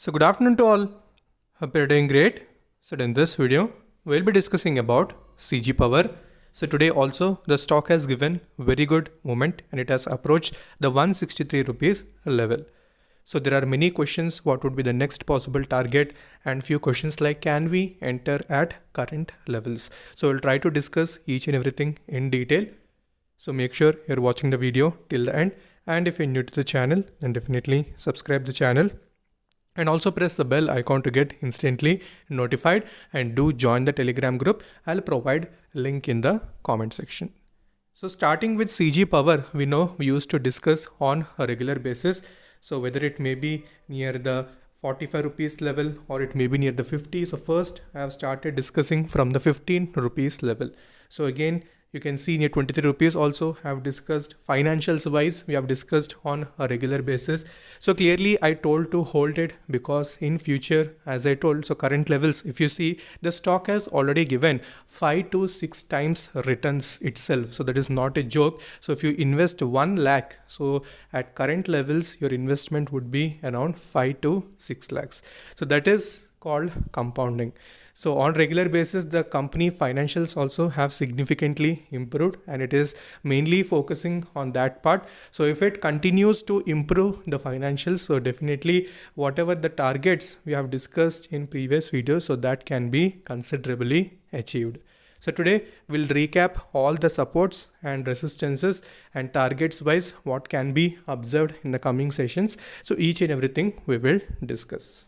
So good afternoon to all. Hope you're doing great. So in this video, we'll be discussing about CG Power. So today also the stock has given very good movement and it has approached the 163 rupees level. So there are many questions. What would be the next possible target? And few questions like can we enter at current levels? So we'll try to discuss each and everything in detail. So make sure you're watching the video till the end. And if you're new to the channel, then definitely subscribe the channel. And also press the bell icon to get instantly notified and do join the Telegram group. I'll provide link in the comment section. So starting with CG Power, we know we used to discuss on a regular basis. So whether it may be near the 45 rupees level or it may be near the 50. So first I have started discussing from the 15 rupees level. So again, you can see near 23 rupees also have discussed financials wise. We have discussed on a regular basis. So clearly I told to hold it because in future, as I told, so current levels, if you see the stock has already given 5 to 6 times returns itself. So that is not a joke. So if you invest 1 lakh, so at current levels, your investment would be around 5 to 6 lakhs. So that is called compounding. So on regular basis, the company financials also have significantly improved and it is mainly focusing on that part. So if it continues to improve the financials, so definitely whatever the targets we have discussed in previous videos, so that can be considerably achieved. So today we'll recap all the supports and resistances and targets wise what can be observed in the coming sessions. So each and everything we will discuss.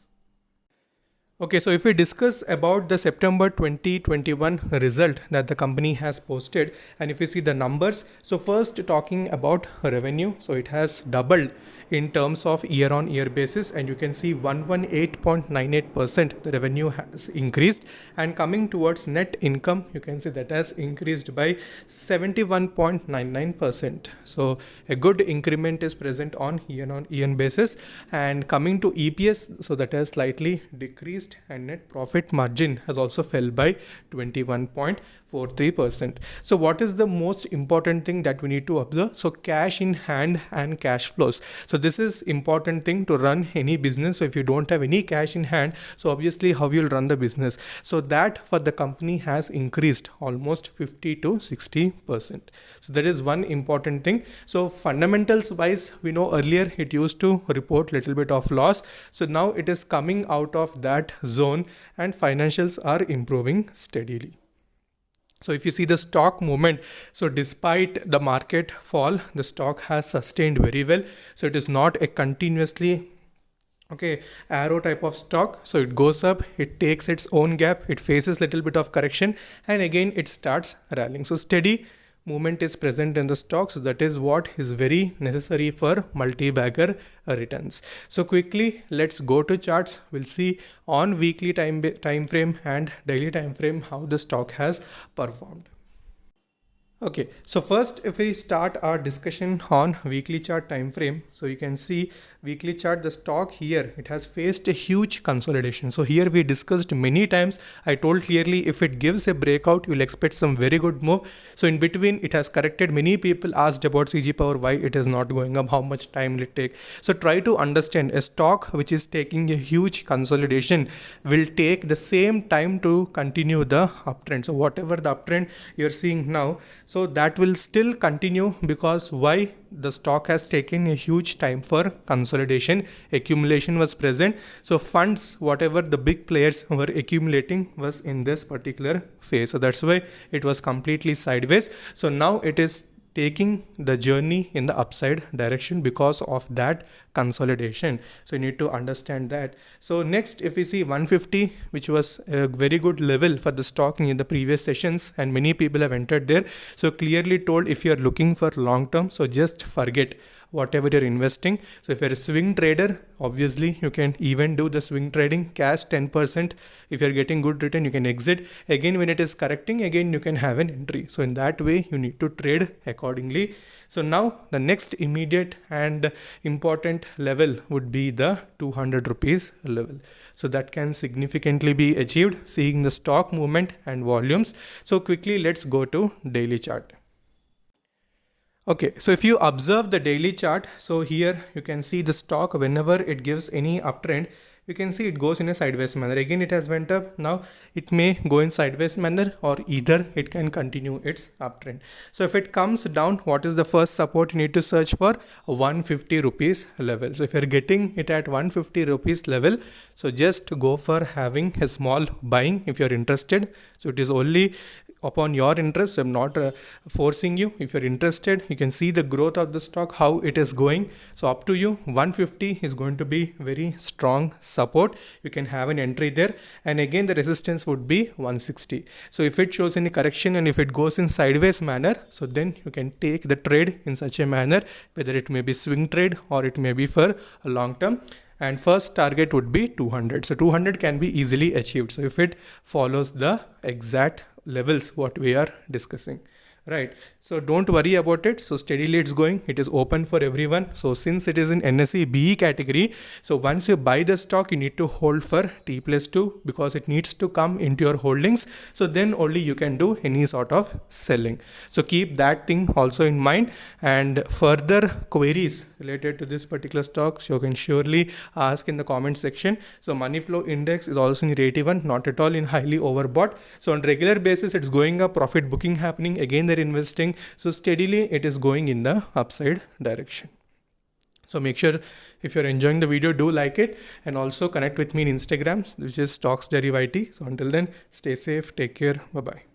Okay, so if we discuss about the September 2021 result that the company has posted, and if you see the numbers, so first talking about revenue, so it has doubled in terms of year on year basis, and you can see 118.98% the revenue has increased, and coming towards net income, you can see that has increased by 71.99%. So a good increment is present on year basis, and coming to EPS, so that has slightly decreased and net profit margin has also fell by 21.43%. So what is the most important thing that we need to observe? So cash in hand and cash flows. So this is important thing to run any business. So if you don't have any cash in hand, so obviously how you'll run the business. So that for the company has increased almost 50 to 60%. So that is one important thing. So fundamentals wise, we know earlier it used to report little bit of loss. So now it is coming out of that zone and financials are improving steadily. So if you see the stock movement, so despite the market fall, the stock has sustained very well. So it is not a continuously arrow type of stock. So it goes up, it takes its own gap, it faces little bit of correction and again it starts rallying. So steady movement is present in the stock. So that is what is very necessary for multi-bagger returns. So quickly let's go to charts. We'll see on weekly time frame and daily time frame how the stock has performed. Okay, so first if we start our discussion on weekly chart time frame, so you can see weekly chart, the stock here, it has faced a huge consolidation. So here we discussed many times, I told clearly if it gives a breakout, you'll expect some very good move. So in between it has corrected. Many people asked about CG Power, why it is not going up, how much time will it take. So try to understand a stock which is taking a huge consolidation will take the same time to continue the uptrend. So whatever the uptrend you're seeing now, so that will still continue because why? The stock has taken a huge time for consolidation. Accumulation was present. So funds, whatever the big players were accumulating was in this particular phase. So that's why it was completely sideways. So now it is taking the journey in the upside direction because of that consolidation. So you need to understand that. So next, if we see 150, which was a very good level for the stock in the previous sessions and many people have entered there. So clearly told if you are looking for long term, so just forget whatever you're investing. So if you're a swing trader, obviously you can even do the swing trading, cash 10%. If you're getting good return, you can exit. Again, when it is correcting, again you can have an entry. So in that way, you need to trade accordingly. So now the next immediate and important level would be the 200 rupees level. So that can significantly be achieved seeing the stock movement and volumes. So quickly let's go to daily chart. Okay, so if you observe the daily chart, so here you can see the stock whenever it gives any uptrend, you can see it goes in a sideways manner. Again, it has went up. Now it may go in sideways manner, or either it can continue its uptrend. So if it comes down, what is the first support you need to search for? 150 rupees level. So if you're getting it at 150 rupees level, so just go for having a small buying if you're interested. So it is only upon your interest. I'm not forcing you. If you're interested, you can see the growth of the stock, how it is going. So up to you. 150 is going to be very strong support. You can have an entry there, and again the resistance would be 160. So if it shows any correction and if it goes in sideways manner, so then you can take the trade in such a manner, whether it may be swing trade or it may be for a long term. And first target would be 200. So 200 can be easily achieved, so if it follows the exact levels what we are discussing, right? So don't worry about it. So steadily it's going. It is open for everyone. So since it is in NSE BE category, so once you buy the stock, you need to hold for T+2 because it needs to come into your holdings. So then only you can do any sort of selling. So keep that thing also in mind, and further queries related to this particular stock, so you can surely ask in the comment section. So money flow index is also in rate even, not at all in highly overbought. So on regular basis it's going up, profit booking happening, again they're investing, so steadily it is going in the upside direction. So make sure if you're enjoying the video, do like it, and also connect with me in Instagram, which is Stocks Derivati. So until then, stay safe, take care, bye bye.